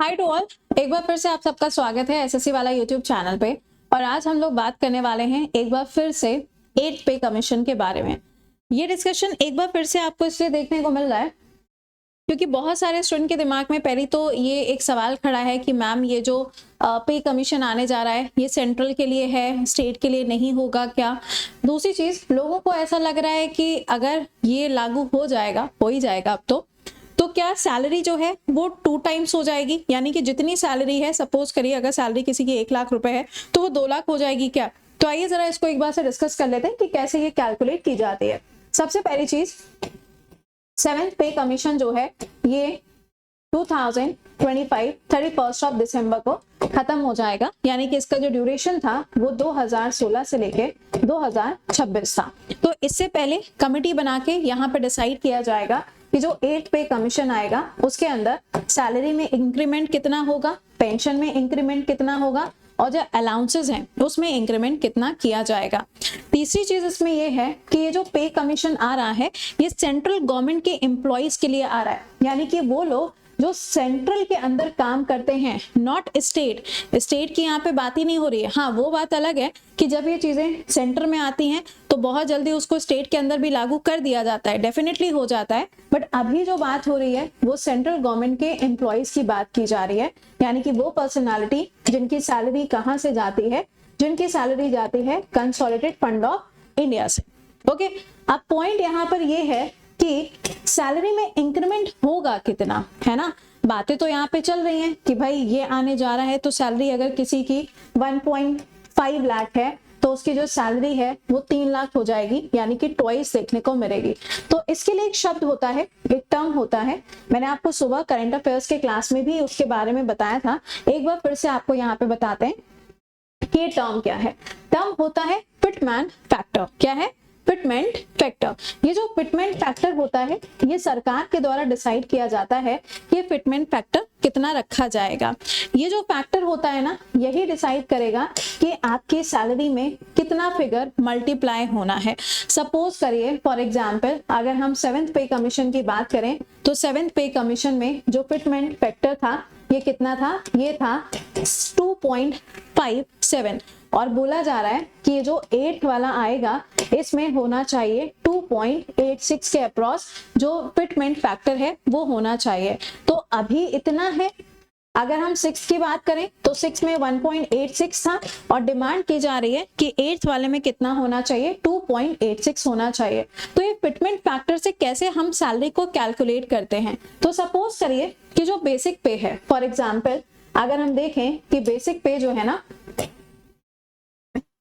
Hi to all, एक बार फिर से आप सबका स्वागत है एसएससी वाला यूट्यूब चैनल पे। और आज हम लोग बात करने वाले हैं एक बार फिर से 8 पे कमीशन के बारे में। ये डिस्कशन एक बार फिर से आपको इसलिए देखने को मिल रहा है क्योंकि बहुत सारे स्टूडेंट के दिमाग में पहले तो ये एक सवाल खड़ा है कि मैम ये जो पे कमीशन आने जा रहा है ये सेंट्रल के लिए है, स्टेट के लिए नहीं होगा क्या। दूसरी चीज, लोगों को ऐसा लग रहा है कि अगर ये लागू हो जाएगा, हो ही जाएगा अब तो क्या सैलरी जो है वो 2 टाइम्स हो जाएगी, यानी कि जितनी सैलरी है, सपोज करिए अगर सैलरी किसी की 1 लाख रुपए है तो वो 2 लाख हो जाएगी क्या। तो आइए जरा इसको एक बार से डिस्कस कर लेते हैं कि कैसे ये कैलकुलेट की जाती है। सबसे पहली चीज, 7th पे कमीशन जो है ये 2025 31 दिसंबर को खत्म हो जाएगा, यानी कि इसका जो ड्यूरेशन था वो 2016 से लेके 2026 था। तो इससे पहले कमेटी बना के यहाँ पे डिसाइड किया जाएगा कि जो 8 पे कमीशन आएगा उसके अंदर सैलरी में इंक्रीमेंट कितना होगा, पेंशन में इंक्रीमेंट कितना होगा और जो अलाउंसेस हैं उसमें इंक्रीमेंट कितना किया जाएगा। तीसरी चीज इसमें यह है कि ये जो पे कमीशन आ रहा है ये सेंट्रल गवर्नमेंट के एम्प्लॉइज के लिए आ रहा है, यानी कि वो लोग जो सेंट्रल के अंदर काम करते हैं, नॉट स्टेट की यहाँ पे बात ही नहीं हो रही है। हाँ, वो बात अलग है कि जब ये चीजें सेंटर में आती हैं तो बहुत जल्दी उसको स्टेट के अंदर भी लागू कर दिया जाता है, डेफिनेटली हो जाता है। बट अभी जो बात हो रही है वो सेंट्रल गवर्नमेंट के एम्प्लॉइज की बात की जा रही है, यानी कि वो पर्सनालिटी जिनकी सैलरी कहाँ से जाती है, जिनकी सैलरी जाती है कंसोलिडेटेड फंड ऑफ इंडिया से। ओके, अब पॉइंट यहाँ पर ये है कि सैलरी में इंक्रीमेंट होगा कितना, है ना। बातें तो यहाँ पे चल रही हैं कि भाई ये आने जा रहा है तो सैलरी अगर किसी की 1.5 लाख है तो उसकी जो सैलरी है वो 3 लाख हो जाएगी, यानी कि ट्वाइस देखने को मिलेगी। तो इसके लिए एक शब्द होता है, एक टर्म होता है, मैंने आपको सुबह करंट अफेयर्स के क्लास में भी उसके बारे में बताया था, एक बार फिर से आपको यहाँ पे बताते हैं कि ये टर्म क्या है। टर्म होता है फिटमैन फैक्टर। क्या है? Fitment factor. ये जो फिटमेंट फैक्टर होता है ये सरकार के द्वारा डिसाइड किया जाता है कि फिटमेंट फैक्टर कितना रखा जाएगा। ये जो फैक्टर होता है ना, यही डिसाइड करेगा कि आपकी सैलरी में कितना फिगर मल्टीप्लाई होना है। सपोज करिए फॉर एग्जांपल अगर हम 7th पे कमीशन की बात करें तो 7th पे कमीशन में जो फिटमेंट फैक्टर था ये कितना था? ये था 2.57 और बोला जा रहा है कि ये जो 8 वाला आएगा इसमें होना चाहिए 2.86 के अप्रॉक्स जो फिटमेंट फैक्टर है वो होना चाहिए। तो अभी इतना है। अगर हम 6 की बात करें तो 6 में 1.86 था और डिमांड की जा रही है कि 8th वाले में कितना होना चाहिए? 2.86 होना चाहिए। तो ये फिटमेंट फैक्टर से कैसे हम सैलरी को कैलकुलेट करते हैं? तो सपोज करिए कि जो बेसिक पे है, फॉर एग्जाम्पल अगर हम देखें कि बेसिक पे जो है ना,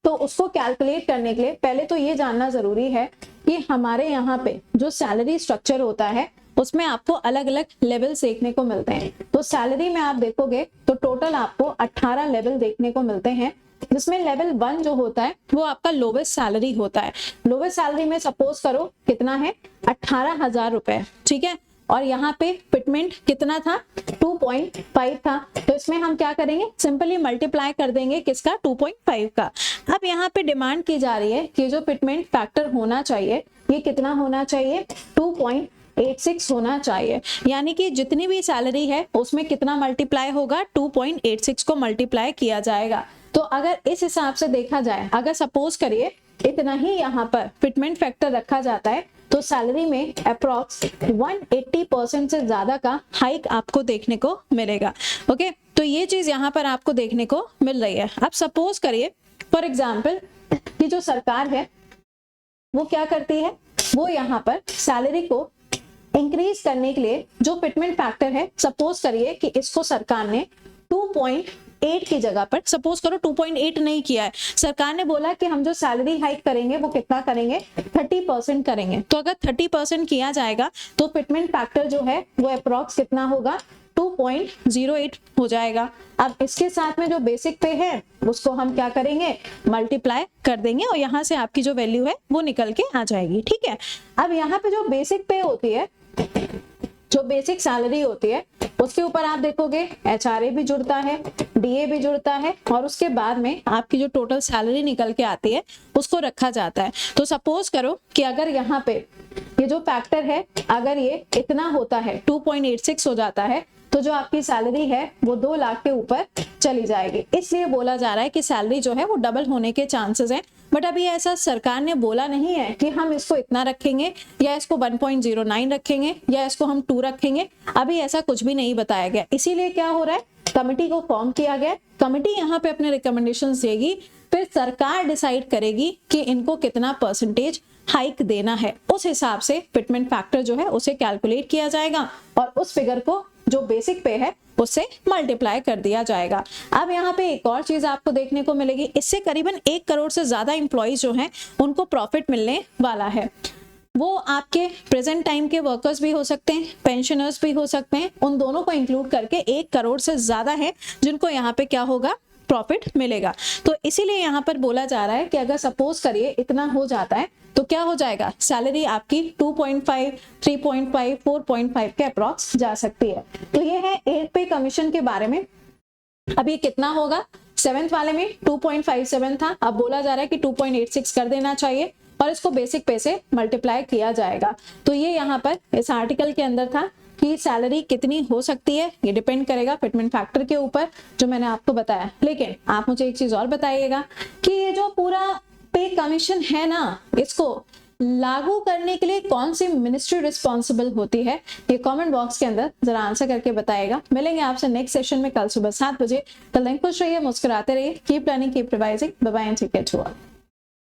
तो उसको कैलकुलेट करने के लिए पहले तो ये जानना जरूरी है कि हमारे यहाँ पे जो सैलरी स्ट्रक्चर होता है उसमें आपको अलग अलग लेवल्स देखने को मिलते हैं। तो सैलरी में आप देखोगे तो टोटल आपको 18 लेवल देखने को मिलते हैं, जिसमें लेवल 1 जो होता है वो आपका लोवेस्ट सैलरी होता है। लोवेस्ट सैलरी में सपोज करो कितना है? 18,000 रुपए, ठीक है। और यहाँ पे फिटमेंट कितना था? 2.5 था। तो इसमें हम क्या करेंगे? सिंपली मल्टीप्लाई कर देंगे किसका? 2.5 का। अब यहाँ पे डिमांड की जा रही है कि जो फिटमेंट फैक्टर होना चाहिए ये कितना होना चाहिए? 2.86 होना चाहिए, यानी कि जितनी भी सैलरी है उसमें कितना मल्टीप्लाई होगा? 2.86 को मल्टीप्लाई किया जाएगा। तो अगर इस हिसाब से देखा जाए, अगर सपोज करिए इतना ही यहाँ पर फिटमेंट फैक्टर रखा जाता है तो सैलरी में अप्रॉक्स 180% से ज्यादा का हाइक आपको देखने को मिलेगा। ओके, तो ये चीज यहाँ पर आपको देखने को मिल रही है। अब सपोज करिए फॉर एग्जाम्पल कि जो सरकार है वो क्या करती है, वो यहाँ पर सैलरी को इंक्रीज करने के लिए जो फिटमेंट फैक्टर है, सपोज करिए कि इसको सरकार ने 2.8 की जगह पर, सपोज करो 2.8 नहीं किया है, सरकार ने बोला कि हम जो सैलरी हाइक करेंगे वो कितना करेंगे? 30% करेंगे। तो अगर 30% किया जाएगा तो फिटमेंट फैक्टर जो है वो अप्रॉक्स कितना होगा? 2.08 हो जाएगा। अब इसके साथ में जो बेसिक पे है उसको हम क्या करेंगे? मल्टीप्लाई कर देंगे और यहाँ से आपकी जो वैल्यू है वो निकल के आ जाएगी, ठीक है। अब यहाँ पे जो बेसिक पे होती है, जो बेसिक सैलरी होती है उसके ऊपर आप देखोगे एचआरए भी जुड़ता है, डीए भी जुड़ता है और उसके बाद में आपकी जो टोटल सैलरी निकल के आती है उसको रखा जाता है। तो सपोज करो कि अगर यहाँ पे ये जो फैक्टर है अगर ये इतना होता है 2.86 हो जाता है तो जो आपकी सैलरी है वो 2 लाख के ऊपर चली जाएगी। इसलिए बोला जा रहा है कि सैलरी जो है वो डबल होने के चांसेस हैं। बट अभी ऐसा सरकार ने बोला नहीं है कि हम इसको इतना रखेंगे या इसको 1.09 रखेंगे या इसको हम 2 रखेंगे, अभी ऐसा कुछ भी नहीं बताया गया। इसीलिए क्या हो रहा है, कमिटी को फॉर्म किया गया, कमिटी यहाँ पे अपने रिकमेंडेशंस देगी, फिर सरकार डिसाइड करेगी कि इनको कितना परसेंटेज हाइक देना है। उस हिसाब से फिटमेंट फैक्टर जो है उसे कैलकुलेट किया जाएगा और उस फिगर को जो बेसिक पे है उससे मल्टीप्लाई कर दिया जाएगा। अब यहाँ पे एक और चीज आपको देखने को मिलेगी, इससे करीबन 1 करोड़ से ज्यादा एम्प्लॉइज जो हैं उनको प्रॉफिट मिलने वाला है। वो आपके प्रेजेंट टाइम के वर्कर्स भी हो सकते हैं, पेंशनर्स भी हो सकते हैं, उन दोनों को इंक्लूड करके 1 करोड़ से ज्यादा है जिनको यहाँ पे क्या होगा, प्रॉफिट मिलेगा। तो इसीलिए यहाँ पर बोला जा रहा है कि अगर सपोज करिए इतना हो जाता है तो क्या हो जाएगा, सैलरी आपकी 2.5, 3.5, 4.5 के अप्रॉक्स जा सकती है। तो ये है 8 पे कमीशन के बारे में। अभी कितना होगा, 7th वाले में 2.57 था, अब बोला जा रहा है कि 2.86 कर देना चाहिए और इसको बेसिक पे से मल्टीप्लाई किया जाएगा। तो ये यहाँ पर इस आर्टिकल के अंदर था कि सैलरी कितनी हो सकती है, ये डिपेंड करेगा फिटमेंट फैक्टर के ऊपर जो मैंने आपको बताया। लेकिन आप मुझे एक चीज और बताइएगा कि ये जो पूरा पे कमीशन है ना, इसको लागू करने के लिए कौन सी मिनिस्ट्री रिस्पॉन्सिबल होती है, ये कमेंट बॉक्स के अंदर जरा आंसर करके बताइएगा। मिलेंगे आपसे नेक्स्ट सेशन में कल सुबह 7 बजे। तब तक खुश रहिए, मुस्कुराते रहिए, keep learning, keep revising, bye bye and take care to all.